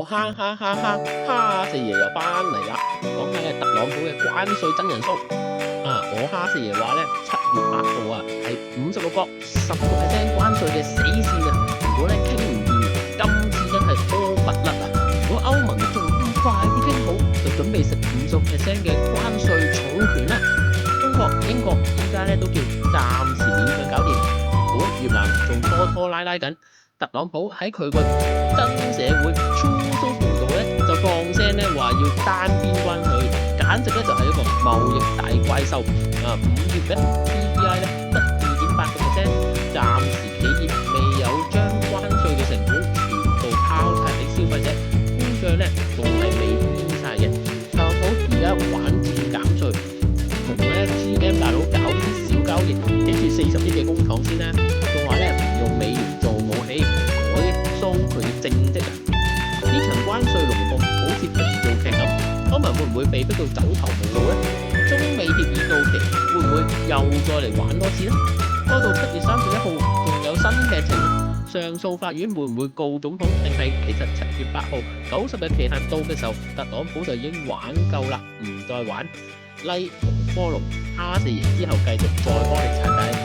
哈四爺又翻嚟啦！講緊係特朗普嘅關稅真人 show 我哈四爺話咧7月8號係56個10% 關稅嘅死線啊！如果咧傾唔掂，今次真係屙不甩啊！如果歐盟仲唔快啲傾好，就準備食50% 嘅關稅重拳啦！中國、英國依家咧都叫暫時勉強搞掂，如果越南仲拖拉緊。特朗普喺佢個真社會 True Social 度咧就放聲咧話要單邊關稅，簡直咧就係一個貿易大怪獸5月嘅 PPI 咧得2.8%，暫時企業未有將關稅嘅成本全部拋晒俾消費者，通脹咧仲係未變晒嘅。特朗普而家玩戰減稅，同咧 GM 大佬搞啲小交易，記住40億嘅工廠先啦，仲話咧唔用美元做武器，改蘇佢嘅政績啊！呢層關稅龍鳳好似電視劇咁，歐盟會唔會被逼到走投無路呢？中美協議到期，會唔會又再嚟玩多次呢？拖到7月31號仲有新劇情，上訴法院會唔會告總統？定係其實7月8號90日期限到嘅時候，特朗普就已經玩夠啦，唔再玩？Like 同 follow哈四爺之後繼續再幫你拆解。